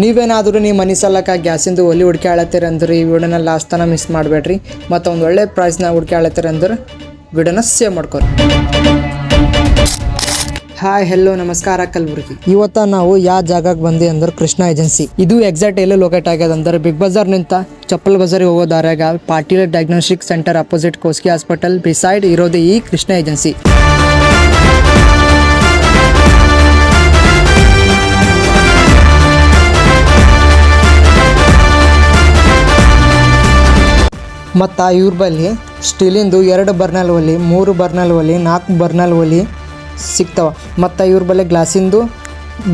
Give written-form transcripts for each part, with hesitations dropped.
ನೀವೇನಾದರೂ ನಿಮ್ಮ ಮನೆ ಸಲಕ ಗ್ಯಾಸಿಂದು ಒಲಿ ಹುಡ್ಕ್ಯಾಳತ್ತೀರಿ ಅಂದ್ರೆ ಈ ವಿಡಿಯೋನ ಲಾಸ್ಟ್ ತನಕ ಮಿಸ್ ಮಾಡಬೇಡ್ರಿ. ಮತ್ತು ಒಂದು ಒಳ್ಳೆ ಪ್ರೈಸ್ನ ಹುಡ್ಕ್ಯಾಳತ್ತೀರಿ ಅಂದ್ರೆ ವಿಡಿಯೋನ ಸೇವ್ ಮಾಡ್ಕೊರಿ. ಹಾಯ್ ಹೆಲೋ ನಮಸ್ಕಾರ ಕಲಬುರಗಿ. ಇವತ್ತು ನಾವು ಯಾವ ಜಾಗಕ್ಕೆ ಬಂದಿ ಅಂದ್ರೆ ಕೃಷ್ಣ ಏಜೆನ್ಸಿ. ಇದು ಎಕ್ಸಾಕ್ಟ್ ಎಲ್ಲಿ ಲೊಕೇಟ್ ಆಗ್ಯದ ಅಂದ್ರೆ ಬಿಗ್ ಬಜಾರ್ ನಿಂತ ಚಪ್ಪಲ್ ಬಜಾರಿಗೆ ಹೋಗೋ ದಾರ್ಯಾಗ Patil diagnostic centre opposite Koski hospital beside ಇರೋದು ಈ ಕೃಷ್ಣ ಏಜೆನ್ಸಿ. ಮತ್ತು ಇವ್ರ ಬಳಿ ಸ್ಟೀಲಿಂದು 2 ಬರ್ನಲ್ ಒಲಿ, 3 ಬರ್ನಲ್ ಒಲಿ, 4 ಬರ್ನಲ್ ಒಲಿ ಸಿಗ್ತಾವೆ. ಮತ್ತು ಇವ್ರ ಬಳಿ ಗ್ಲಾಸಿಂದು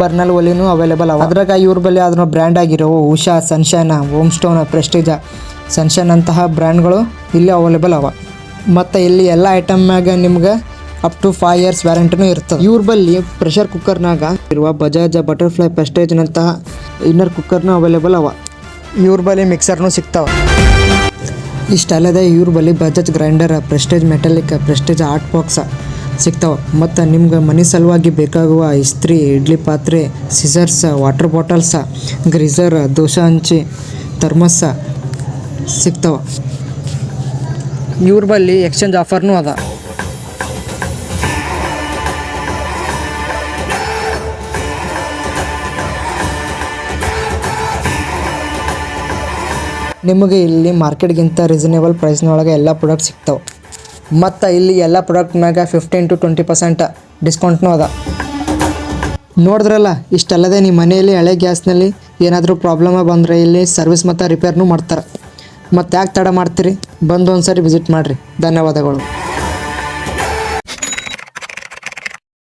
ಬರ್ನಲ್ ಒಲಿನೂ ಅವೈಲೇಬಲ್ ಅವ. ಅದ್ರಾಗ ಇವ್ರ ಬಳಿ ಅದನ್ನ ಬ್ರ್ಯಾಂಡ್ ಆಗಿರೋ Usha, Sunshine, home stone, Prestige, Sunshine ಅಂತಹ ಬ್ರ್ಯಾಂಡ್ಗಳು ಇಲ್ಲಿ ಅವೈಲೇಬಲ್ ಅವ. ಮತ್ತು ಇಲ್ಲಿ ಎಲ್ಲ ಐಟಮ್ನಾಗ ನಿಮ್ಗೆ ಅಪ್ ಟು 5 years ವ್ಯಾರಂಟಿನೂ ಇರ್ತದೆ. ಇವ್ರ ಬಳಿ ಪ್ರೆಷರ್ ಕುಕ್ಕರ್ನಾಗ ಇರುವ ಬಜಾಜ್ ಬಟರ್ಫ್ಲೈ ಪ್ರೆಸ್ಟೇಜ್ನಂತಹ ಇನ್ನರ್ ಕುಕ್ಕರ್ನೂ ಅವೈಲೇಬಲ್ ಅವ. ಇವ್ರ ಬಳಿ ಮಿಕ್ಸರ್ನೂ ಸಿಗ್ತಾವೆ. ಇಷ್ಟಲ್ಲದೆ ಇವ್ರ ಬಳಿ Bajaj grinder, prestige metallic, prestige art box ಸಿಗ್ತಾವೆ. ಮತ್ತು ನಿಮ್ಗೆ ಮನೆ ಸಲುವಾಗಿ ಬೇಕಾಗುವ ಇಸ್ತ್ರಿ, ಇಡ್ಲಿ ಪಾತ್ರೆ, ಸಿಸರ್ಸ್, ವಾಟರ್ ಬಾಟಲ್ಸ, ಗ್ರೀಸರ್, ದೋಸೆ ಹಂಚಿ, ಥರ್ಮಸ್ಸ ಸಿಗ್ತಾವೆ. ಇವ್ರ ಬಳಿ ಎಕ್ಸ್ಚೇಂಜ್ ಆಫರ್ನೂ ಅದ. ನಿಮಗೆ ಇಲ್ಲಿ ಮಾರ್ಕೆಟ್ಗಿಂತ ರೀಸನೇಬಲ್ ಪ್ರೈಸ್ನೊಳಗೆ ಎಲ್ಲ ಪ್ರಾಡಕ್ಟ್ ಸಿಗ್ತಾವೆ. ಮತ್ತು ಇಲ್ಲಿ ಎಲ್ಲ ಪ್ರಾಡಕ್ಟ್ ಮ್ಯಾಗ 15 to 20% ಡಿಸ್ಕೌಂಟ್ನೂ ಅದ. ನೋಡಿದ್ರಲ್ಲ, ಇಷ್ಟಲ್ಲದೆ ನಿಮ್ಮ ಮನೆಯಲ್ಲಿ ಹಳೆ ಗ್ಯಾಸ್ನಲ್ಲಿ ಏನಾದರೂ ಪ್ರಾಬ್ಲಮ ಬಂದರೆ ಇಲ್ಲಿ ಸರ್ವಿಸ್ ಮತ್ತು ರಿಪೇರ್ನೂ ಮಾಡ್ತಾರೆ. ಮತ್ತು ಯಾಕೆ ತಡ ಮಾಡ್ತೀರಿ, ಬಂದು ಒಂದು ಸರಿ ವಿಸಿಟ್ ಮಾಡಿರಿ. ಧನ್ಯವಾದಗಳು.